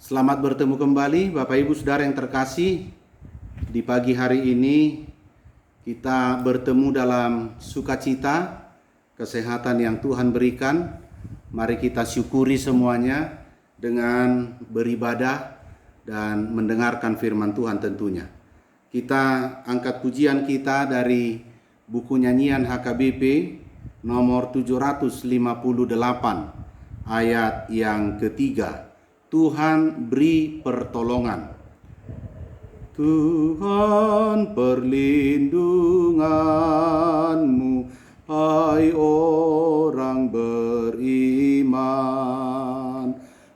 Selamat bertemu kembali Bapak Ibu Saudara yang terkasih. Di pagi hari ini kita bertemu dalam sukacita, kesehatan yang Tuhan berikan. Mari kita syukuri semuanya dengan beribadah dan mendengarkan firman Tuhan tentunya. Kita angkat pujian kita dari buku nyanyian HKBP nomor 758 ayat yang ketiga. Tuhan beri pertolongan. Tuhan perlindunganmu, hai orang beriman.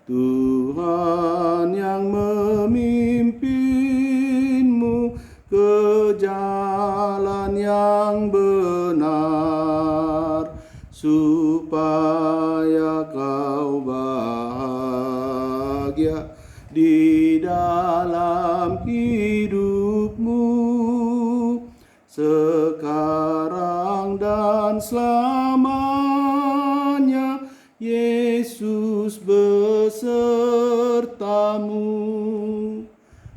Tuhan yang memimpinmu ke jalan yang benar, supaya kau bahagia di dalam hidupmu sekarang dan selamanya. Yesus besertamu.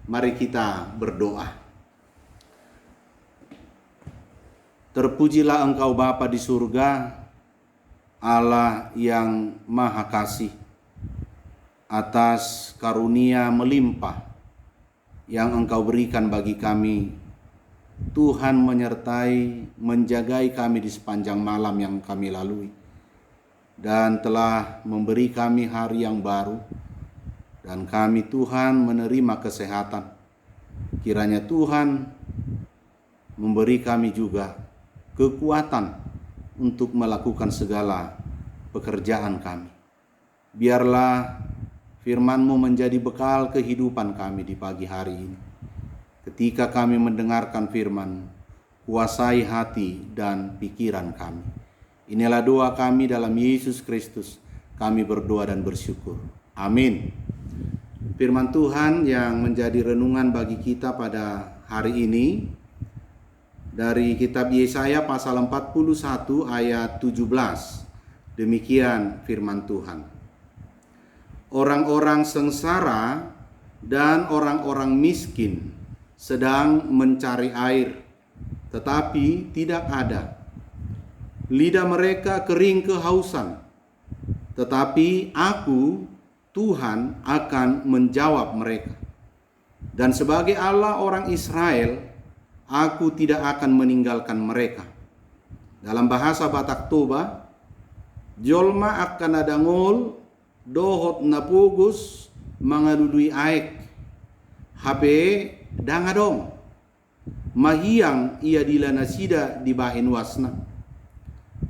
Mari kita berdoa. Terpujilah Engkau Bapa di surga, Allah yang Maha Kasih, atas karunia melimpah yang Engkau berikan bagi kami. Tuhan menyertai, menjagai kami di sepanjang malam yang kami lalui, dan telah memberi kami hari yang baru, dan kami Tuhan menerima kesehatan. Kiranya Tuhan memberi kami juga kekuatan untuk melakukan segala pekerjaan kami. Biarlah firman-Mu menjadi bekal kehidupan kami di pagi hari ini. Ketika kami mendengarkan firman, kuasai hati dan pikiran kami. Inilah doa kami dalam Yesus Kristus. Kami berdoa dan bersyukur. Amin. Firman Tuhan yang menjadi renungan bagi kita pada hari ini dari kitab Yesaya pasal 41 ayat 17. Demikian firman Tuhan. Orang-orang sengsara dan orang-orang miskin sedang mencari air, tetapi tidak ada. Lidah mereka kering kehausan, tetapi Aku, Tuhan, akan menjawab mereka. Dan sebagai Allah orang Israel, Aku tidak akan meninggalkan mereka. Dalam bahasa Batak Toba, jolma akan adangol dohot napugus mangalului aek hape dangadong mahiyang ia dila nasida di bahin wasna.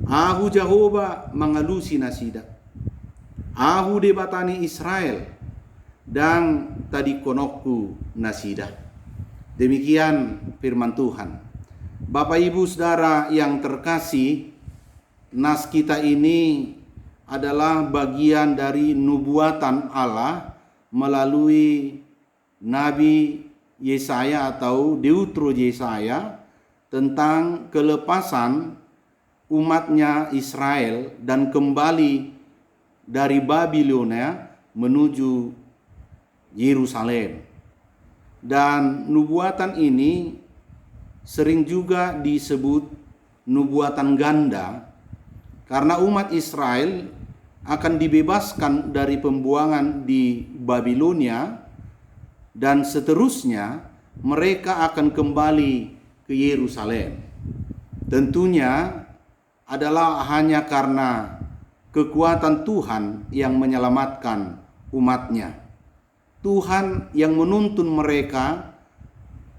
Ahu Jahoba mangalusi nasida. Ahu debatani Israel dan tadi konokku nasida. Demikian firman Tuhan. Bapak Ibu Saudara yang terkasih, nas kita ini adalah bagian dari nubuatan Allah melalui Nabi Yesaya atau Deutro Yesaya tentang kelepasan umatnya Israel dan kembali dari Babilonia menuju Yerusalem. Dan nubuatan ini sering juga disebut nubuatan ganda, karena umat Israel akan dibebaskan dari pembuangan di Babilonia, dan seterusnya mereka akan kembali ke Yerusalem. Tentunya adalah hanya karena kekuatan Tuhan yang menyelamatkan umatnya. Tuhan yang menuntun mereka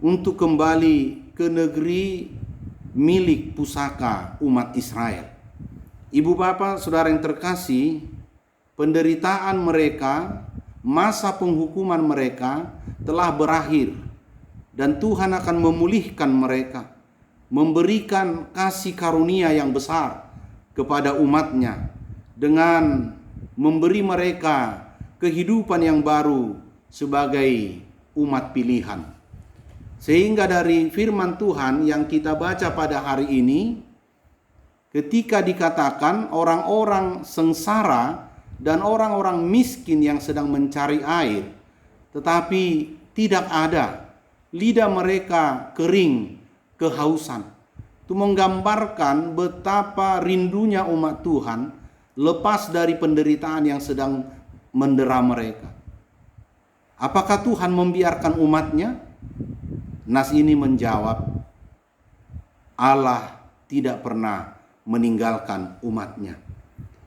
untuk kembali ke negeri milik pusaka umat Israel. Ibu bapak saudara yang terkasih, penderitaan mereka, masa penghukuman mereka telah berakhir, dan Tuhan akan memulihkan mereka, memberikan kasih karunia yang besar kepada umatnya dengan memberi mereka kehidupan yang baru sebagai umat pilihan. Sehingga dari firman Tuhan yang kita baca pada hari ini, ketika dikatakan orang-orang sengsara dan orang-orang miskin yang sedang mencari air, tetapi tidak ada. Lidah mereka kering, kehausan. Itu menggambarkan betapa rindunya umat Tuhan lepas dari penderitaan yang sedang mendera mereka. Apakah Tuhan membiarkan umatnya? Nas ini menjawab, Allah tidak pernah meninggalkan umatnya.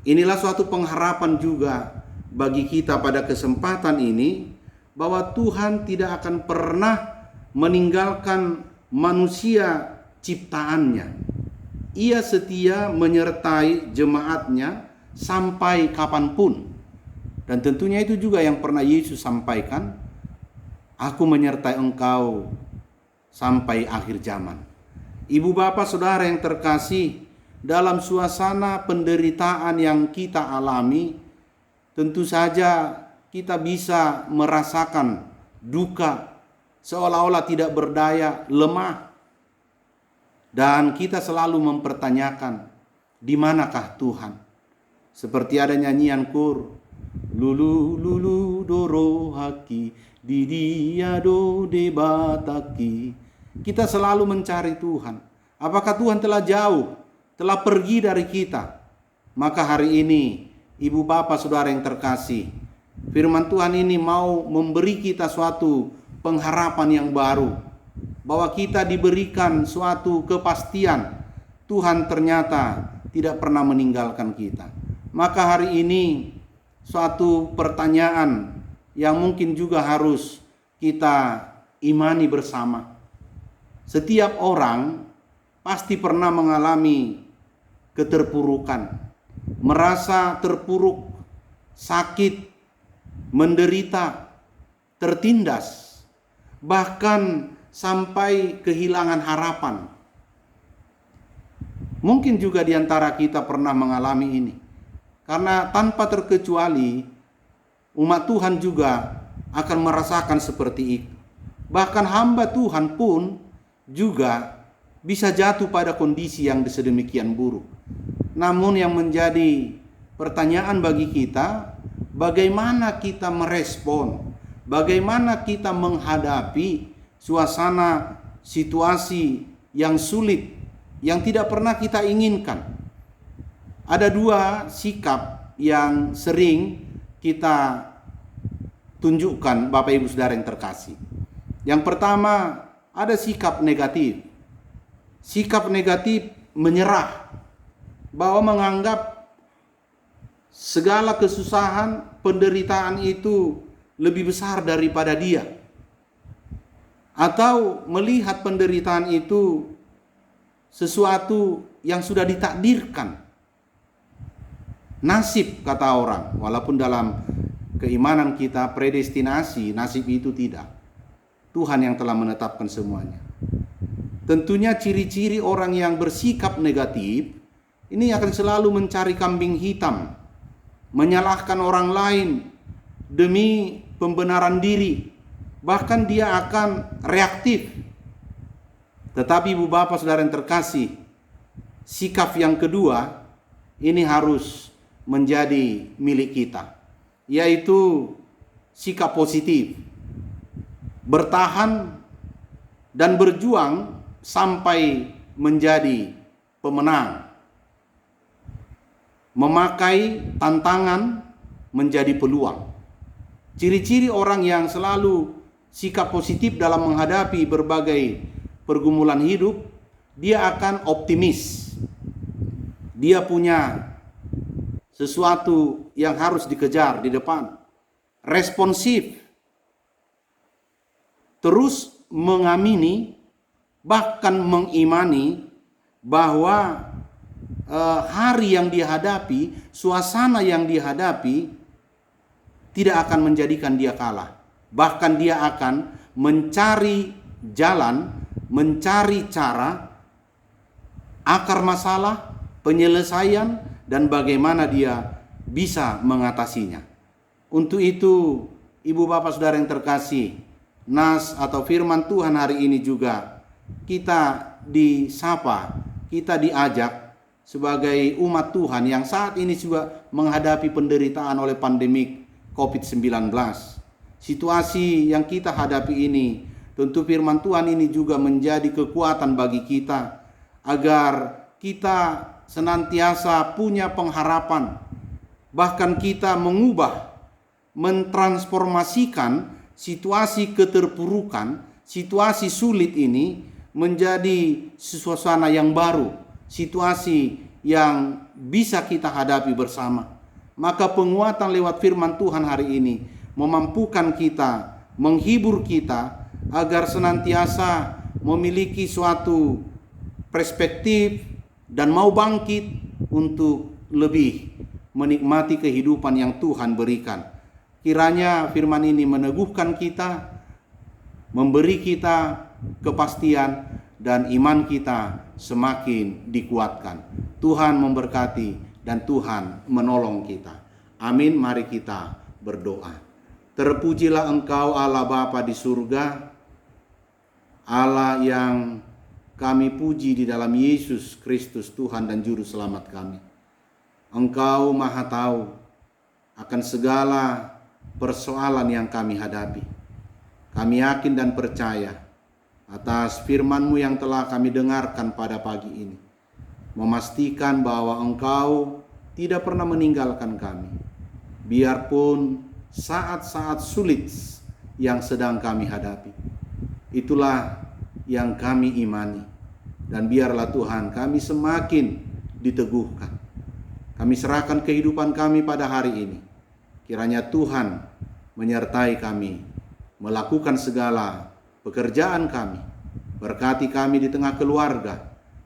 Inilah suatu pengharapan juga bagi kita pada kesempatan ini, bahwa Tuhan tidak akan pernah meninggalkan manusia ciptaannya. Ia setia menyertai jemaatnya sampai kapanpun. Dan tentunya itu juga yang pernah Yesus sampaikan, aku menyertai engkau sampai akhir zaman. Ibu bapak saudara yang terkasih, dalam suasana penderitaan yang kita alami, tentu saja kita bisa merasakan duka, seolah-olah tidak berdaya, lemah. Dan kita selalu mempertanyakan, di manakah Tuhan? Seperti ada nyanyian kur, lulu lulu doro haki, di dia do debataki. Kita selalu mencari Tuhan. Apakah Tuhan telah jauh, telah pergi dari kita? Maka hari ini, ibu bapak saudara yang terkasih, firman Tuhan ini mau memberi kita suatu pengharapan yang baru, bahwa kita diberikan suatu kepastian Tuhan ternyata tidak pernah meninggalkan kita. Maka hari ini suatu pertanyaan yang mungkin juga harus kita imani bersama. Setiap orang pasti pernah mengalami keterpurukan, merasa terpuruk, sakit, menderita, tertindas, bahkan sampai kehilangan harapan. Mungkin juga di antara kita pernah mengalami ini. Karena tanpa terkecuali umat Tuhan juga akan merasakan seperti itu. Bahkan hamba Tuhan pun juga bisa jatuh pada kondisi yang sedemikian buruk. Namun yang menjadi pertanyaan bagi kita, bagaimana kita merespon, bagaimana kita menghadapi suasana situasi yang sulit, yang tidak pernah kita inginkan. Ada dua sikap yang sering kita tunjukkan, Bapak Ibu Saudara yang terkasih. Yang pertama, ada sikap negatif. Sikap negatif menyerah, bahwa menganggap segala kesusahan, penderitaan itu lebih besar daripada dia. Atau melihat penderitaan itu sesuatu yang sudah ditakdirkan. Nasib kata orang, walaupun dalam keimanan kita predestinasi, nasib itu tidak. Tuhan yang telah menetapkan semuanya. Tentunya ciri-ciri orang yang bersikap negatif ini akan selalu mencari kambing hitam, menyalahkan orang lain demi pembenaran diri. Bahkan dia akan reaktif. Tetapi ibu bapak saudara yang terkasih, sikap yang kedua ini harus menjadi milik kita, yaitu sikap positif. Bertahan dan berjuang sampai menjadi pemenang. Memakai tantangan menjadi peluang. Ciri-ciri orang yang selalu sikap positif dalam menghadapi berbagai pergumulan hidup, dia akan optimis. Dia punya sesuatu yang harus dikejar di depan. Responsif. Terus mengamini, bahkan mengimani bahwa hari yang dihadapi, suasana yang dihadapi tidak akan menjadikan dia kalah. Bahkan dia akan mencari jalan, mencari cara, akar masalah, penyelesaian, dan bagaimana dia bisa mengatasinya. Untuk itu, ibu bapak saudara yang terkasih, nas atau firman Tuhan hari ini juga kita disapa, kita diajak sebagai umat Tuhan yang saat ini juga menghadapi penderitaan oleh pandemik COVID-19. situasi yang kita hadapi ini, tentu firman Tuhan ini juga menjadi kekuatan bagi kita agar kita senantiasa punya pengharapan, bahkan kita mengubah, mentransformasikan situasi keterpurukan, situasi sulit ini menjadi suasana yang baru, situasi yang bisa kita hadapi bersama. Maka penguatan lewat firman Tuhan hari ini memampukan kita, menghibur kita agar senantiasa memiliki suatu perspektif dan mau bangkit untuk lebih menikmati kehidupan yang Tuhan berikan. Kiranya firman ini meneguhkan kita, memberi kita kepastian, dan iman kita semakin dikuatkan. Tuhan memberkati dan Tuhan menolong kita. Amin. Mari kita berdoa. Terpujilah Engkau Allah Bapa di surga, Allah yang kami puji di dalam Yesus Kristus Tuhan dan Juru Selamat kami. Engkau Maha tahu akan segala persoalan yang kami hadapi. Kami yakin dan percaya atas firman-Mu yang telah kami dengarkan pada pagi ini, memastikan bahwa Engkau tidak pernah meninggalkan kami, biarpun saat-saat sulit yang sedang kami hadapi. Itulah yang kami imani, dan biarlah Tuhan kami semakin diteguhkan. Kami serahkan kehidupan kami pada hari ini. Kiranya Tuhan menyertai kami melakukan segala pekerjaan kami. Berkati kami di tengah keluarga,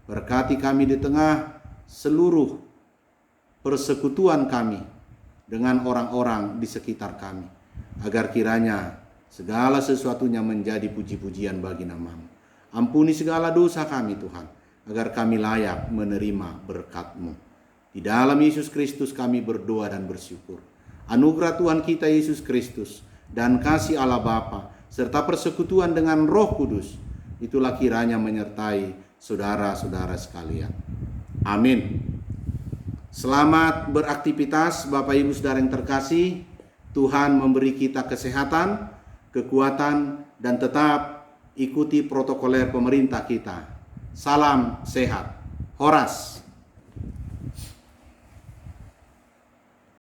berkati kami di tengah seluruh persekutuan kami dengan orang-orang di sekitar kami, agar kiranya segala sesuatunya menjadi puji-pujian bagi nama-Mu. Ampuni segala dosa kami Tuhan, agar kami layak menerima berkat-Mu. Di dalam Yesus Kristus kami berdoa dan bersyukur. Anugerah Tuhan kita Yesus Kristus dan kasih Allah Bapa serta persekutuan dengan Roh Kudus, itulah kiranya menyertai saudara-saudara sekalian. Amin. Selamat beraktivitas Bapak Ibu Saudara yang terkasih. Tuhan memberi kita kesehatan, kekuatan, dan tetap ikuti protokoler pemerintah kita. Salam sehat. Horas.